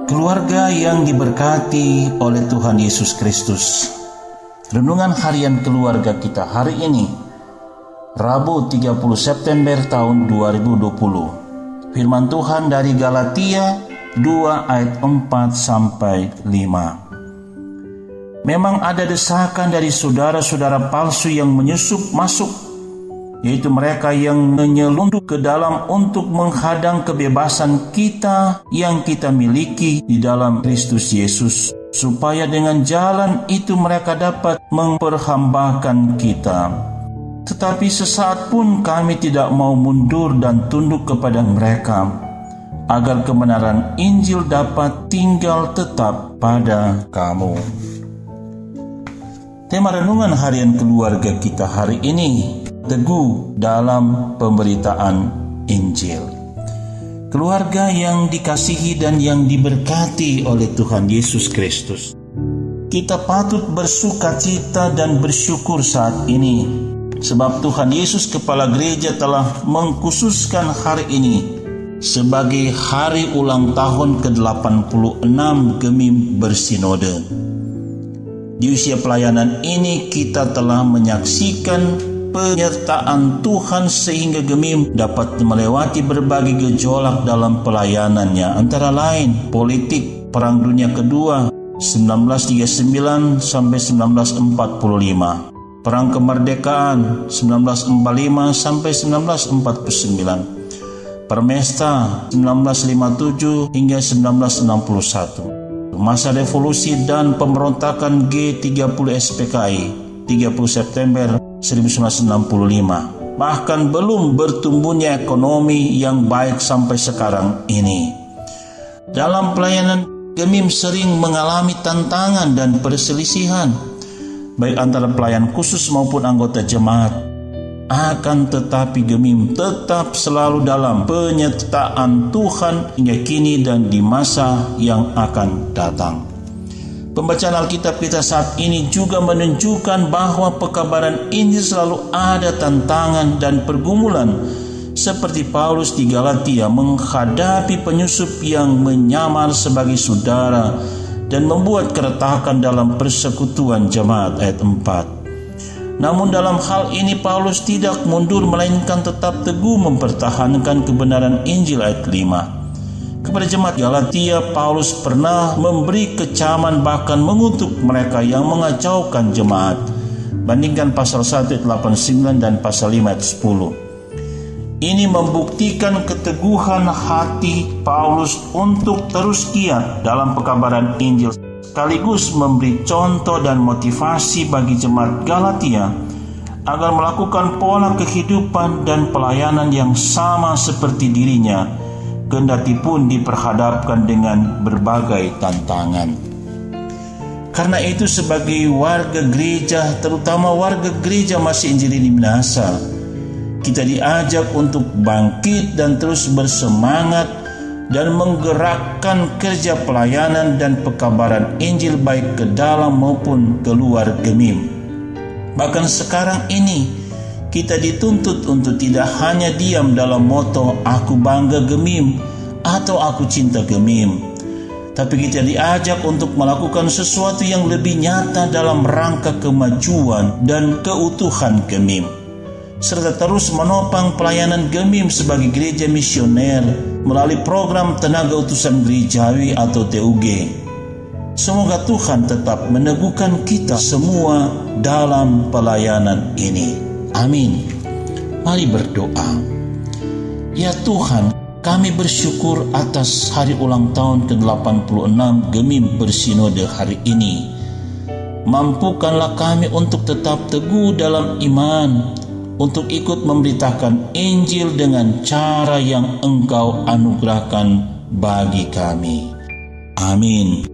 Keluarga yang diberkati oleh Tuhan Yesus Kristus, renungan harian keluarga kita hari ini, Rabu 30 September tahun 2020. Firman Tuhan dari Galatia 2 ayat 4 sampai 5. Memang ada desakan dari saudara-saudara palsu yang menyusup masuk, yaitu mereka yang menyelundup ke dalam untuk menghadang kebebasan kita yang kita miliki di dalam Kristus Yesus, supaya dengan jalan itu mereka dapat memperhambakan kita. Tetapi sesaat pun kami tidak mau mundur dan tunduk kepada mereka, agar kebenaran Injil dapat tinggal tetap pada kamu. Tema renungan harian keluarga kita hari ini, teguh dalam pemberitaan Injil. Keluarga yang dikasihi dan yang diberkati oleh Tuhan Yesus Kristus, kita patut bersukacita dan bersyukur saat ini, sebab Tuhan Yesus Kepala Gereja telah mengkhususkan hari ini sebagai hari ulang tahun ke-86 Gemim Bersinode. Di usia pelayanan ini kita telah menyaksikan penyertaan Tuhan sehingga Gemim dapat melewati berbagai gejolak dalam pelayanannya, antara lain politik Perang Dunia Kedua 1939 sampai 1945, Perang Kemerdekaan 1945 sampai 1949, Permesta 1957 hingga 1961, masa revolusi dan pemberontakan G30 SPKI 30 September 1965, bahkan belum bertumbuhnya ekonomi yang baik sampai sekarang ini. Dalam pelayanan, Gemim sering mengalami tantangan dan perselisihan, baik antara pelayan khusus maupun anggota jemaat. Akan tetapi Gemim tetap selalu dalam penyertaan Tuhan hingga kini dan di masa yang akan datang. Pembacaan Alkitab kita saat ini juga menunjukkan bahwa pekabaran Injil selalu ada tantangan dan pergumulan, seperti Paulus di Galatia menghadapi penyusup yang menyamar sebagai saudara dan membuat keretakan dalam persekutuan jemaat ayat 4. Namun dalam hal ini Paulus tidak mundur, melainkan tetap teguh mempertahankan kebenaran Injil ayat 5. Kepada jemaat Galatia, Paulus pernah memberi kecaman bahkan mengutuk mereka yang mengacaukan jemaat. Bandingkan pasal 1 ayat 89 dan pasal 5 ayat 10. Ini membuktikan keteguhan hati Paulus untuk terus giat dalam pekabaran Injil, sekaligus memberi contoh dan motivasi bagi jemaat Galatia agar melakukan pola kehidupan dan pelayanan yang sama seperti dirinya, kendati pun diperhadapkan dengan berbagai tantangan. Karena itu sebagai warga gereja, terutama warga gereja masih Injil di Minahasa, kita diajak untuk bangkit dan terus bersemangat dan menggerakkan kerja pelayanan dan pekabaran Injil baik ke dalam maupun keluar Gemim. Bahkan sekarang ini kita dituntut untuk tidak hanya diam dalam moto "Aku bangga Gemim" atau "Aku cinta Gemim", tapi kita diajak untuk melakukan sesuatu yang lebih nyata dalam rangka kemajuan dan keutuhan Gemim, serta terus menopang pelayanan Gemim sebagai gereja misioner melalui program Tenaga Utusan Gerejawi atau TUG. Semoga Tuhan tetap meneguhkan kita semua dalam pelayanan ini. Amin. Mari berdoa. Ya Tuhan, kami bersyukur atas hari ulang tahun ke-86 Gemim Bersinode hari ini. Mampukanlah kami untuk tetap teguh dalam iman, untuk ikut memberitakan Injil dengan cara yang Engkau anugerahkan bagi kami. Amin.